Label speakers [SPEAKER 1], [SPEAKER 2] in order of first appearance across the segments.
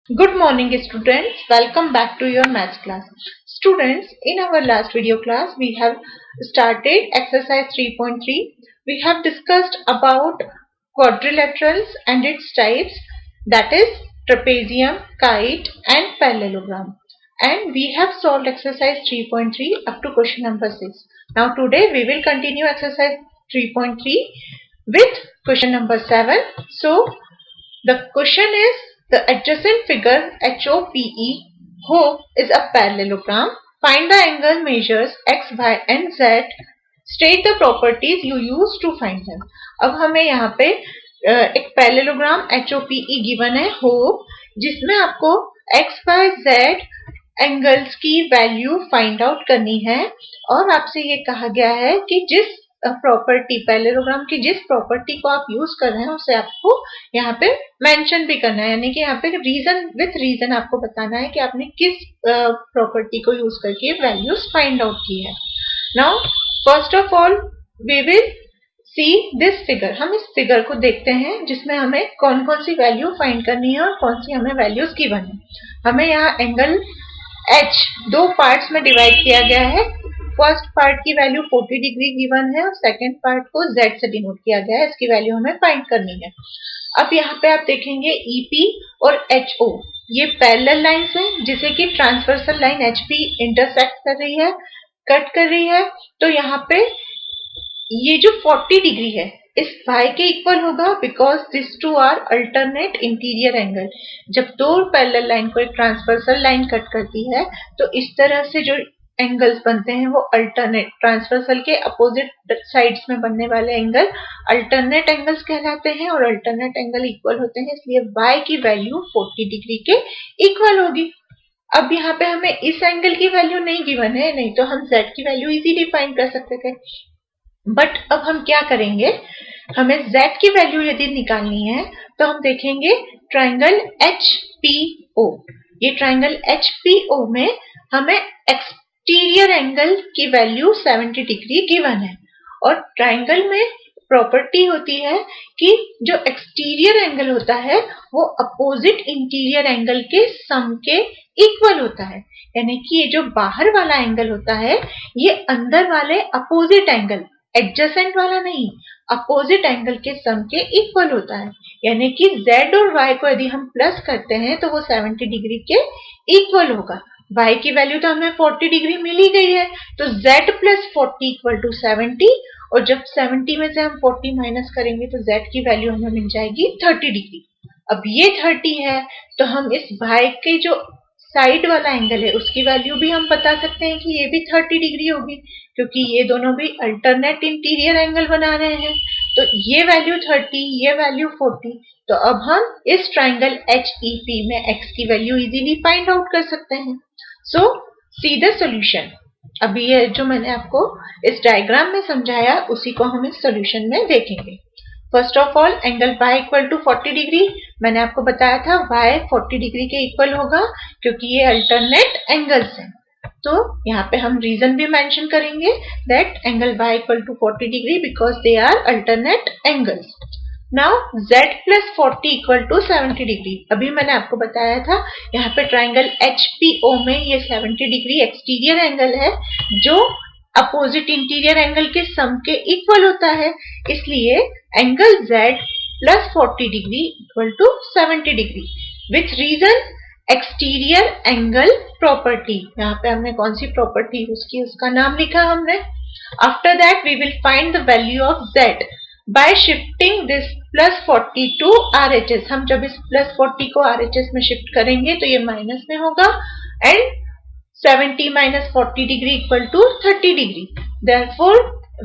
[SPEAKER 1] Good morning students, welcome back to your maths class. Students, in our last video class we have started exercise 3.3. We have discussed about quadrilaterals and its types, that is trapezium, kite and parallelogram, and we have solved exercise 3.3 up to question number 6. Now today we will continue exercise 3.3 with question number 7. So the question is, the adjacent figure HOPE is a parallelogram. Find the angle measures x, y and z. State the properties you use to find them. अब हमें यहाँ पे एक parallelogram HOPE given है hope, जिसमें आपको x, y, z angles की value find out करनी है और आपसे ये कहा गया है कि जिस प्रॉपर्टी पैरेललोग्राम की जिस प्रॉपर्टी को आप यूज कर रहे हैं उसे आपको यहाँ पे मेंशन भी करना है, यानी कि यहाँ पे रीजन विथ रीजन आपको बताना है कि आपने किस प्रॉपर्टी को यूज करके वैल्यूज फाइंड आउट की है. Now first of all we will see this figure. हम इस फिगर को देखते हैं जिसमें हमें कौन कौन सी वैल्यू फाइंड करनी है और कौन सी हमें वैल्यूज गिवन है. हमें यहाँ एंगल H दो पार्ट्स में डिवाइड किया गया है. फर्स्ट पार्ट की वैल्यू 40 डिग्री गिवन है और सेकंड पार्ट को Z से डिनोट किया गया है. इसकी वैल्यू हमें फाइंड करनी है. अब यहाँ पे आप देखेंगे EP और HO ये पैरेलल लाइंस हैं जिसे कि ट्रांसवर्सल लाइन HP इंटरसेक्ट कर रही है, कट कर रही है. तो यहाँ पे ये जो 40 डिग्री है इस y के इक्वल होगा because this two are alternate interior angle. जब दो पैरेलल लाइन को एक ट्रांसवर्सल लाइन कट करती है तो इस तरह से जो एंगल्स बनते हैं वो अल्टरनेट, ट्रांसवर्सल के अपोजिट साइड्स में बनने वाले एंगल अल्टरनेट एंगल्स कहलाते हैं और अल्टरनेट एंगल इक्वल होते हैं, इसलिए y की वैल्यू 40 डिग्री के इक्वल होगी. अब यहाँ पे हमें इस एंगल की वैल्यू नहीं गिवन है, नहीं तो हम z की वैल्यू इजीली फाइंड कर सकते थे. बट अब हम क्या करेंगे, हमें z की वैल्यू यदि निकालनी है तो हम देखेंगे ट्राइंगल HPO. ये ट्राइंगल HPO में हमें एक्सटीरियर एंगल की वैल्यू 70 डिग्री गिवन है और ट्राइंगल में प्रॉपर्टी होती है कि जो एक्सटीरियर एंगल होता है वो अपोजिट इंटीरियर एंगल के सम के इक्वल होता है, यानी कि ये जो बाहर वाला एंगल होता है ये अंदर वाले अपोजिट एंगल, एडजेसेंट वाला नहीं, अपोजिट एंगल के सम के इक्वल होता है. यानी कि z और y को यदि हम प्लस करते हैं तो वो 70 डिग्री के इक्वल होगा. y की वैल्यू तो हमें 40 डिग्री मिल ही गई है तो z प्लस 40 इक्वल टू 70 और जब 70 में से हम 40 माइनस करेंगे तो z की वैल्यू हमें मिल जाएगी 30 डिग्री. अब ये 30 है तो हम इस y के जो साइड वाला एंगल है उसकी वैल्यू भी हम बता सकते हैं कि ये भी 30 डिग्री होगी क्योंकि ये दोनों भी अल्टरनेट इंटीरियर एंगल बना रहे हैं. तो ये वैल्यू 30, ये वैल्यू 40. तो अब हम इस ट्राइंगल HEP में x की वैल्यू इजीली फाइंड आउट कर सकते हैं. सो सी द सॉल्यूशन. अभी ये जो मैंने आपको इस डायग्राम में समझाया उसी को हम इस सॉल्यूशन में देखेंगे. First of all angle y equal to 40 degree, मैंने आपको बताया था y 40 डिग्री के इक्वल होगा क्योंकि ये अल्टरनेट एंगल्स हैं. तो यहाँ पे हम रीजन भी मेंशन करेंगे that angle y equal to 40 degree because they are alternate angles. Now z plus 40 equal to 70 degree. अभी मैंने आपको बताया था यहाँ पे ट्राइंगल HPO में ये 70 डिग्री एक्सटीरियर एंगल है जो अपोजिट इंटीरियर एंगल के सम के इक्वल होता है, इसलिए angle z plus 40 degree equal to 70 degree with reason exterior angle property. यहाँ पे हमने कौन सी प्रॉपर्टी यूज की उसका नाम लिखा हमने. After that we will find the value of z by shifting this plus 40 to RHS. हम जब इस प्लस 40 को RHS में शिफ्ट करेंगे तो ये माइनस में होगा and 70 minus 40 degree equal to 30 degree. Therefore,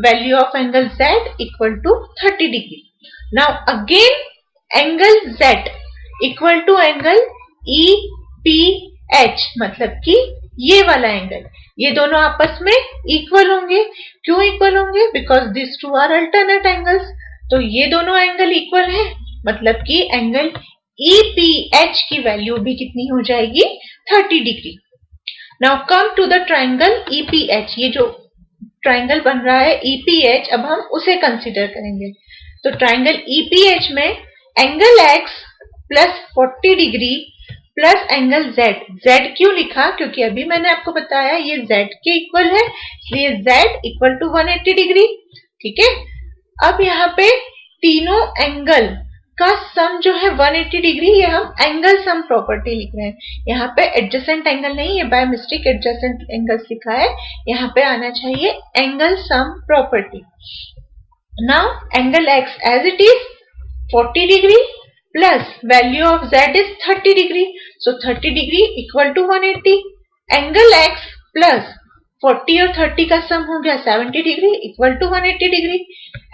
[SPEAKER 1] value of angle Z equal to 30 degree. Now again angle Z equal to angle EPH, मतलब कि ये वाला एंगल, ये दोनों आपस में इक्वल होंगे. क्यों इक्वल होंगे? Because this two are alternate angles. तो ये दोनों एंगल इक्वल हैं मतलब कि एंगल EPH की वैल्यू भी कितनी हो जाएगी 30 degree. Now come to the triangle EPH. ये जो ट्राइंगल बन रहा है EPH, अब हम उसे कंसिडर करेंगे. तो ट्राइंगल EPH में angle x plus 40 degree plus angle Z। Z क्यों लिखा? क्योंकि अभी मैंने आपको बताया ये Z के इक्वल है, इसलिए Z इक्वल टू 180 डिग्री। ठीक है, अब यहाँ पे तीनों एंगल का सम जो है 180 डिग्री, ये हम एंगल सम प्रॉपर्टी लिख रहे हैं। यहाँ पे एडजेसेंट एंगल नहीं, ये बाय मिस्टेक एडजेसेंट एंगल्स लिखा है, यहाँ पे आना चाहिए angle sum property. Now angle X as it is 40 degree plus value of Z is 30 degree. So 30 degree equal to 180. Angle X plus 40 और 30 का सम हो गया 70 degree equal to 180 degree.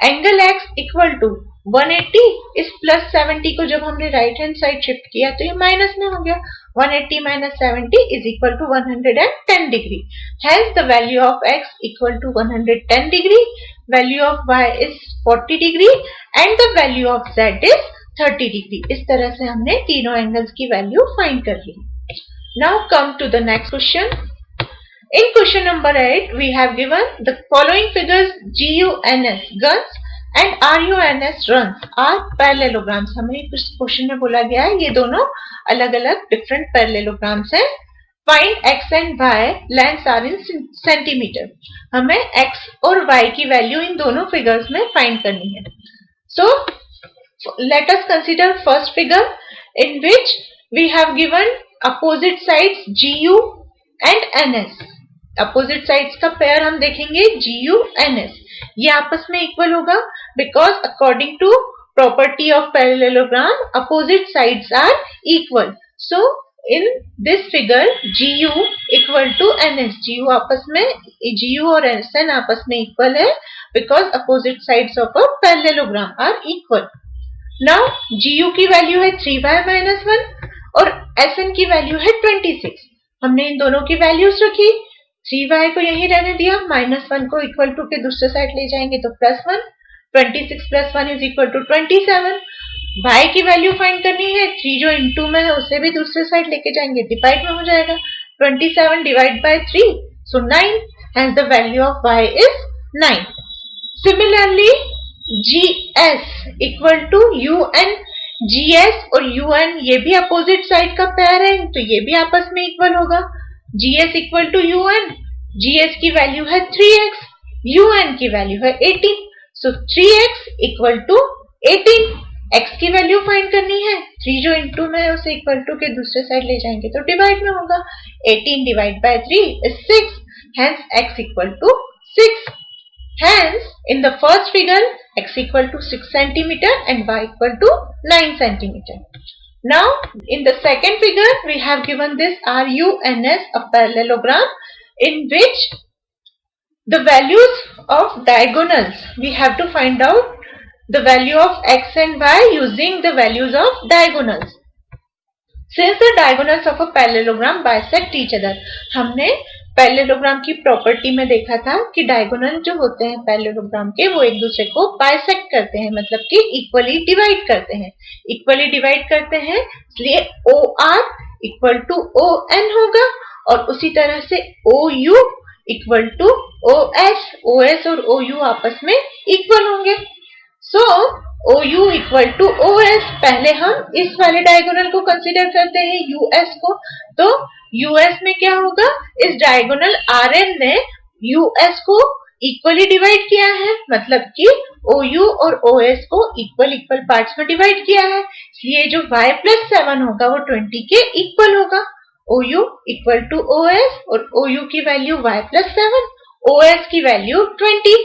[SPEAKER 1] Angle X equal to 180, इस plus 70 को जब हमने right hand side shift किया तो ये माइनस में हो गया। 180 minus 70 is equal to 110 degree. Hence the value of X equal to 110 degree. Value of Y is 40 degree and the value of Z is 30 degree. इस तरह से हमने तीनों एंगल्स की वैल्यू फाइंड कर ली। Now come to the next question. In question number 8 we have given the following figures GUNS guns and RUNS runs are parallelograms. हमें इस क्वेश्चन में बोला गया है ये दोनों अलग अलग डिफरेंट पैरेललोग्राम्स हैं। Find X and Y lengths are in centimetre. हमें X और Y की वैल्यू इन दोनों फिगर्स में फाइंड करनी है। So let us consider first figure in which we have given opposite sides GU and NS. Opposite sides का pair हम देखेंगे GU NS। ये आपस में इक्वल होगा because according to property of parallelogram opposite sides are equal. So in this figure GU equal to NS, GU आपस में GU और SN आपस में इक्वल है because opposite sides of a parallelogram are equal. Now GU की value है 3y minus 1 और SN की वैल्यू है 26। हमने इन दोनों की वैल्यूज रखी, 3y को यहीं रहने दिया, -1 को इक्वल टू के दूसरे साइड ले जाएंगे तो +1, 26 + 1 इज इक्वल टू 27। y की वैल्यू फाइंड करनी है, 3 जो इनटू में है उसे भी दूसरे साइड लेके जाएंगे, डिवाइड में हो जाएगा, 27 divide by 3 so 9, hence the value of y is 9। Similarly GS equal to UN, GS और UN ये भी अपोजिट साइड का पेयर है तो ये भी आपस में इक्वल होगा। GS equal to UN, GS की वैल्यू है 3x, UN की वैल्यू है 18, so 3x equal to 18। x की वैल्यू फाइंड करनी है, 3 जो इनटू में है उसे इक्वल टू के दूसरे साइड ले जाएंगे तो डिवाइड में होगा, 18 divide by 3 is 6, hence x equal to 6। Hence, in the first figure, x equal to 6 centimeter and y equal to 9 centimeter. Now, in the second figure, we have given this RUNS, a parallelogram, in which the values of diagonals, we have to find out the value of x and y using the values of diagonals. Since the diagonals of a parallelogram bisect each other, हमने parallelogram की property में देखा था कि diagonal जो होते हैं parallelogram के वो एक दूसरे को बाइसेक्ट करते हैं, मतलब कि इक्वली डिवाइड करते हैं। इक्वली डिवाइड करते हैं इसलिए OR इक्वल टू ON होगा और उसी तरह से OU equal to OS, OS और OU आपस में इक्वल होंगे। So OU equal to OS, पहले हम इस वाले डायगोनल को कंसिडर करते हैं US को, तो US में क्या होगा, इस डायगोनल RN ने US को इक्वली डिवाइड किया है, मतलब कि OU और OS को इक्वल पार्ट्स में डिवाइड किया है, इसलिए जो y + 7 होगा वो 20 के इक्वल होगा। OU इक्वल टू OS और OU की वैल्यू y + 7, OS की वैल्यू 20,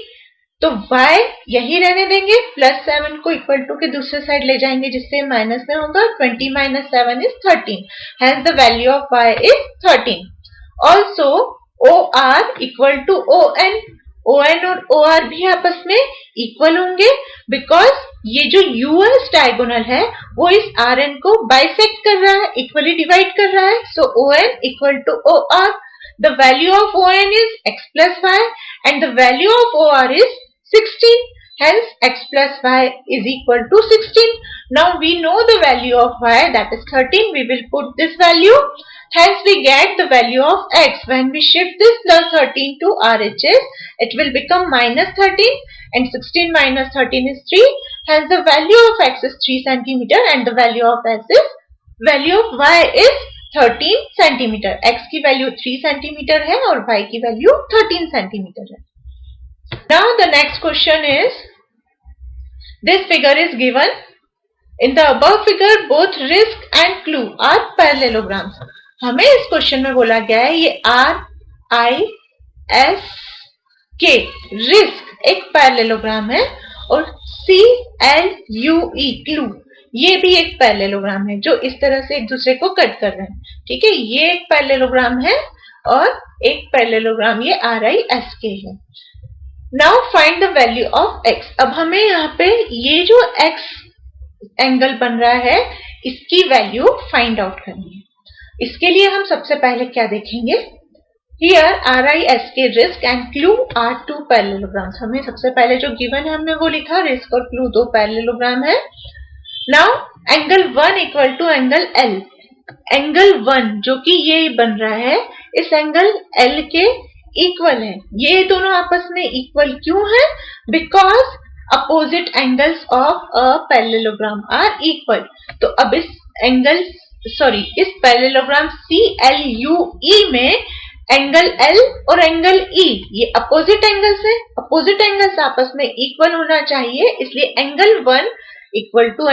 [SPEAKER 1] तो y यही रहने देंगे, +7 को इक्वल टू के दूसरे साइड ले जाएंगे जिससे माइनस में होगा, 20 - 7 is 13, hence the value of y is 13. Also OR equal to ON, ON और OR भी आपस में इक्वल होंगे बिकॉज ये जो US डायगोनल है वो इस RN को बाइसेक्ट कर रहा है, इक्वली डिवाइड कर रहा है, so ON equal to OR, the value of ON is x plus y and the value of OR is 16, hence x plus y is equal to 16. Now we know the value of y, that is 13, we will put this value, hence we get the value of x. When we shift this plus 13 to RHS, it will become -13 and 16 minus 13 is 3, hence the value of x is 3 centimeter and the value of y is 13 centimetre. x की value 3 centimetre है और y की value 13 centimetre है। Now the next question is, this figure is given. In the above figure, both risk and clue are parallelograms. हमें इस question में बोला गया है ये RISK रिस्क एक पैरेललोग्राम है और CLUE क्लू ये भी एक पैरेललोग्राम है जो इस तरह से एक दूसरे को कट कर रहे हैं। ठीक है, ये एक पैरेललोग्राम है और एक पैरेललोग्राम ये RISK है। Now find the value of x। अब हमें यहाँ पे ये जो x एंगल बन रहा है इसकी वैल्यू फाइंड आउट करनी है। इसके लिए हम सबसे पहले क्या देखेंगे, here RISK risk and clue are two parallelograms. हमें सबसे पहले जो गिवन है हमने वो लिखा, रिस्क और क्लू दो पैरेललोग्राम है। Now angle 1 equal to angle L। Angle 1 जो कि ये बन रहा है इस एंगल L के इक्वल है। ये दोनों आपस में इक्वल क्यों है? Because opposite angles of a parallelogram are equal. तो अब इस पैरेललोग्राम CLUE में एंगल L और एंगल E ये अपोजिट एंगल्स है। अपोजिट एंगल्स आपस में इक्वल होना चाहिए, इसलिए angle 1 equal to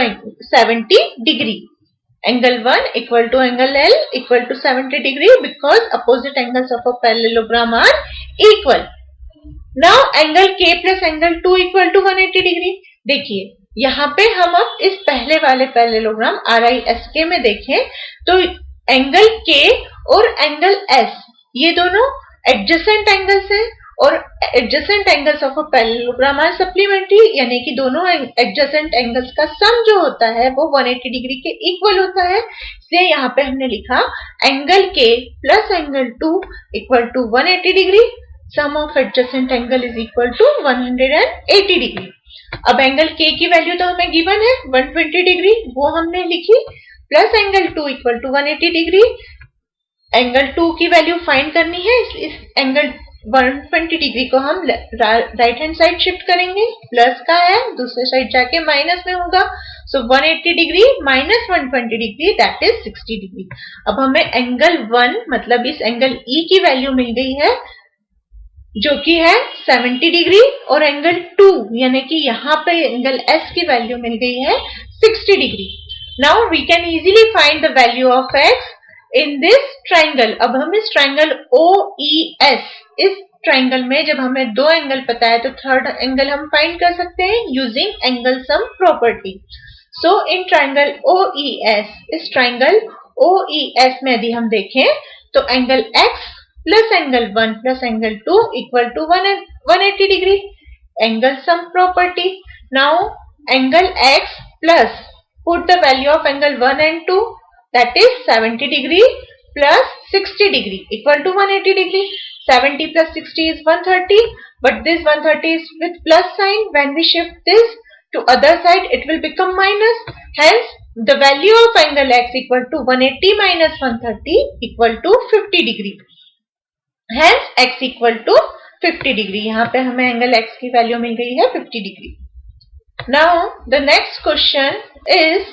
[SPEAKER 1] 70 degree. Angle 1 equal to angle L equal to 70 degree because opposite angles of a parallelogram are equal. Now angle K plus angle 2 equal to 180 degree. देखिए यहाँ पे हम अब इस पहले वाले पैरेललोग्राम RISK में देखें तो एंगल K और एंगल S ये दोनों एडजेसेंट एंगल्स हैं और adjacent angles of a parallelogram are supplementary, यानी कि दोनों एडजेसेंट एंगल्स का सम जो होता है वो 180 डिग्री के इक्वल होता है। इसलिए यहाँ पे हमने लिखा angle K plus angle 2 equal to 180 degree, sum of adjacent angle is equal to 180 degree. अब एंगल K की वैल्यू तो हमें गिवन है 120 डिग्री, वो हमने लिखी, plus angle 2 equal to 180 degree. Angle 2 की वैल्यू फाइंड करनी है, इस एंगल 120 डिग्री को हम राइट हैंड साइड शिफ्ट करेंगे, प्लस का है दूसरे साइड जाके माइनस में होगा। सो 180 degree minus 120 degree that is 60 degree. अब हमें एंगल 1 मतलब इस एंगल E की वैल्यू मिल गई है जो कि है 70 डिग्री और एंगल 2 यानी कि यहाँ पे एंगल S की वैल्यू मिल गई है 60 degree. Now we can easily find the value of x in this triangle. अब हम इस ट्राइंगल OES, इस ट्राइंगल में जब हमें दो एंगल पता है तो थर्ड एंगल हम फाइंड कर सकते हैं using angle sum property. So in triangle OES, इस ट्राइंगल OES में यदि हम देखें तो angle x plus angle 1 plus angle 2 equal to 180 degree, angle sum property. Now angle x plus put the value of angle 1 and 2 that is 70 degree plus 60 degree equal to 180 degree. 70 plus 60 is 130, but this 130 is with plus sign. When we shift this to other side, it will become minus. Hence, the value of angle x equal to 180 minus 130 equal to 50 degree. Hence, x equal to 50 degree. यहाँ पे हमें angle x की value मिल गई है 50 degree. Now, the next question is,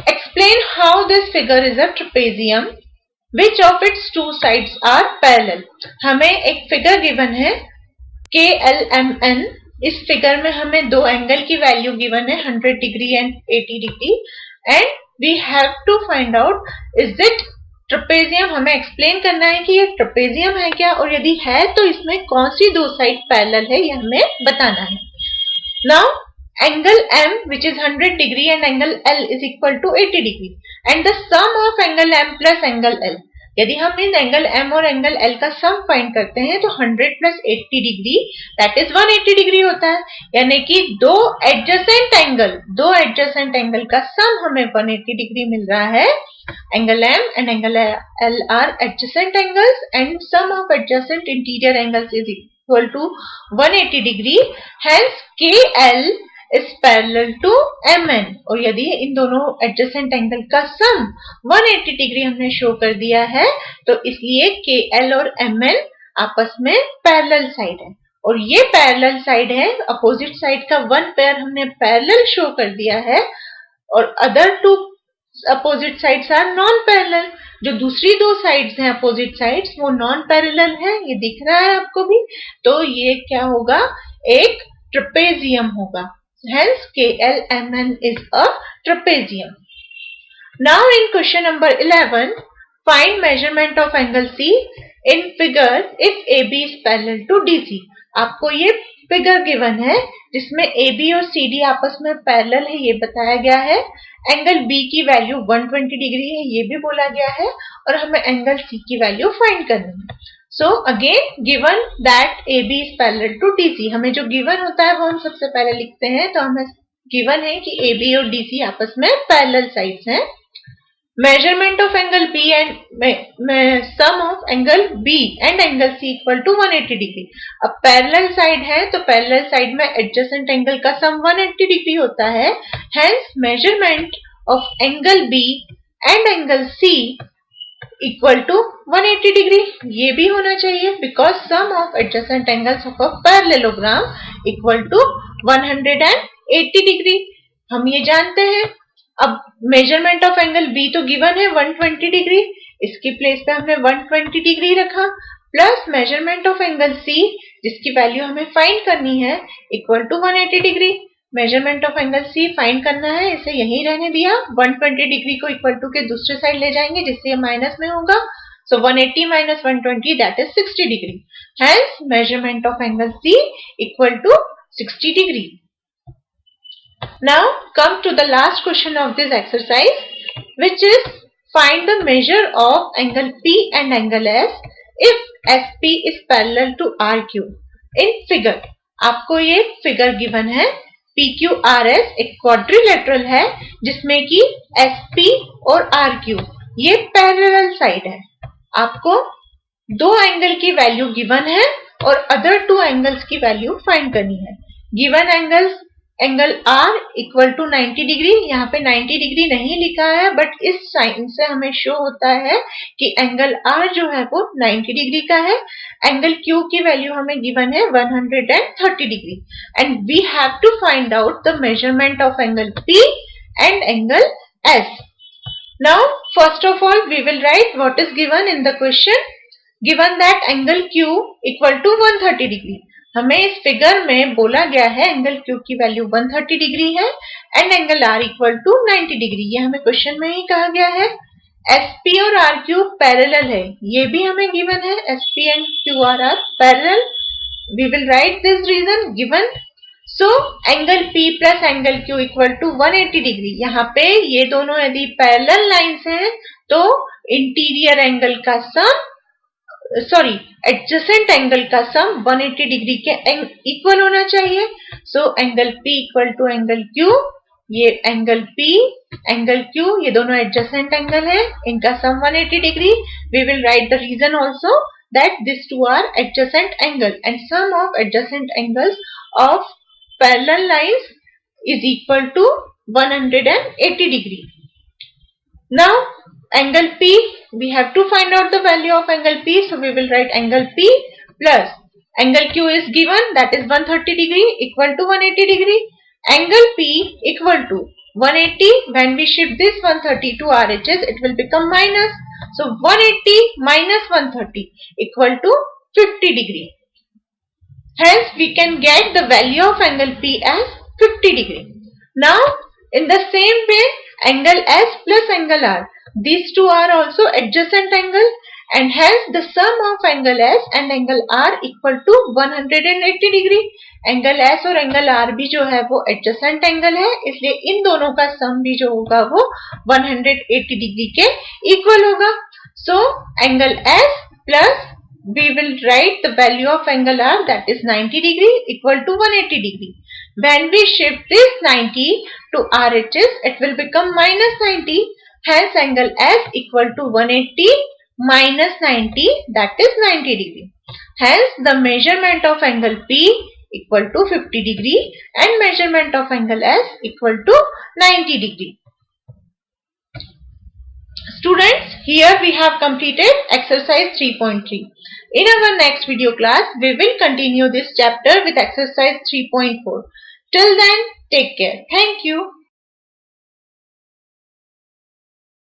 [SPEAKER 1] explain how this figure is a trapezium. Which of its two sides are parallel? हमें एक figure given है KLMN। इस फिगर में हमें दो एंगल की वैल्यू गिवन है 100 degree and 80 degree and we have to find out is it trapezium. हमें एक्सप्लेन करना है कि ये ट्रेपेजियम है क्या और यदि है तो इसमें कौन सी दो साइड पैरेलल है ये हमें बताना है। Now angle M which is 100 degree and angle L is equal to 80 degree and the sum of angle M plus angle L। यदि हम इन एंगल M और एंगल L का सम फाइंड करते हैं तो 100 plus 80 degree that is 180 degree होता है, यानी कि दो एडजेसेंट एंगल का सम हमें 180 डिग्री मिल रहा है। Angle M and angle L are adjacent angles and sum of adjacent interior angles is equal to 180 degree. Hence KL is parallel to MN और यदि इन दोनों एडजेसेंट एंगल का सम 180 डिग्री हमने शो कर दिया है तो इसलिए KL और MN आपस में पैरेलल साइड है और ये पैरेलल साइड है। अपोजिट साइड का वन पेयर हमने पैरेलल शो कर दिया है और other two opposite sides are non parallel. जो दूसरी दो साइड्स हैं अपोजिट साइड्स वो नॉन पैरेलल है, ये दिख रहा है आपको भी। तो ये क्या होगा, एक ट्रेपेजियम होगा। Hence KLMN is a trapezium. Now in question number 11, find measurement of angle C in figure if AB is parallel to DC. आपको ये फिगर गिवन है जिसमें AB और CD आपस में पैरेलल है, ये बताया गया है। एंगल B की वैल्यू 120 डिग्री है, ये भी बोला गया है, और हमें एंगल C की वैल्यू फाइंड करनी है। So again given that AB is parallel to DC, हमें जो गिवन होता है वो हम सबसे पहले लिखते हैं। तो हमें गिवन है कि AB और DC आपस में पैरेलल साइड्स हैं। Measurement of angle B and sum of angle B and angle C equal to 180 degree. अब पैरेलल साइड है तो पैरेलल साइड में एडजेसेंट एंगल का सम 180 डिग्री होता है। Hence measurement of angle B and angle C equal to 180 degree, ये भी होना चाहिए because sum of adjacent angles of a parallelogram equal to 180 degree, हम ये जानते हैं। अब मेजरमेंट ऑफ एंगल B तो गिवन है 120 डिग्री, इसकी प्लेस पे हमने 120 डिग्री रखा, plus measurement of angle C जिसकी वैल्यू हमें फाइंड करनी है equal to 180 degree. Measurement of angle C find करना है, इसे यहीं रहने दिया। 120 डिग्री को इक्वल टू के दूसरे साइड ले जाएंगे जिससे ये माइनस में होगा। सो 180 minus 120 that is 60 degree. Hence measurement of angle C equal to 60 degree. Now come to the last question of this exercise, which is find the measure of angle P and angle S if SP is parallel to RQ in figure. आपको ये figure given है, PQRS एक quadrilateral है जिसमें कि SP और RQ ये parallel side है। आपको दो एंगल की वैल्यू गिवन है और अदर टू एंगल्स की वैल्यू फाइंड करनी है। Given angles, angle R equal to 90 degree, यहाँ पे 90 डिग्री नहीं लिखा है बट इस साइन से हमें शो होता है कि एंगल R जो है वो 90 डिग्री का है। एंगल Q की वैल्यू हमें गिवन है 130 degree and we have to find out the measurement of angle P and angle S. Now first of all we will write what is given in the question. Given that angle Q equal to 130 degree. हमें इस figure में बोला गया है angle Q की value 130 degree है and angle R equal to 90 degree, ये हमें क्वेश्चन में ही कहा गया है। SP और RQ पैरेलल है, ये भी हमें गिवन है। SP and QR are parallel. We will write this reason given. So angle P plus angle Q equal to 180 degree. यहाँ पे ये दोनों यदि पैरेलल लाइंस हैं तो इंटीरियर एंगल का सम, सॉरी एडजेसेंट एंगल का सम 180 डिग्री के इक्वल होना चाहिए। So angle P equal to angle Q, ये एंगल P एंगल Q ये दोनों एडजेसेंट एंगल है, इनका sum 180 degree. We will write the reason also that this two are adjacent angle and sum of adjacent angles of parallel lines is equal to 180 degree. Now angle P, we have to find out the value of angle P, so we will write angle P plus angle Q is given, that is 130 degree equal to 180 degree. Angle P equal to 180, when we shift this 130 to RHS it will become minus, so 180 minus 130 equal to 50 degree. Hence we can get the value of angle P as 50 degree. Now in the same way angle S plus angle R, these two are also adjacent angle and hence the sum of angle S and angle R equal to 180 degree. Angle S और angle R भी जो है वो adjacent angle है, इसलिए इन दोनों का sum भी जो होगा वो 180 degree के equal होगा. So angle S plus we will write the value of angle R, that is 90 degree equal to 180 degree. When we shift this 90 to RHS it will become minus 90. Hence angle S equal to 180 minus 90, that is 90 degree. Hence the measurement of angle P equal to 50 degree and measurement of angle S equal to 90 degree. Students, here we have completed exercise 3.3. In our next video class, we will continue this chapter with exercise 3.4. Till then, take care. Thank you.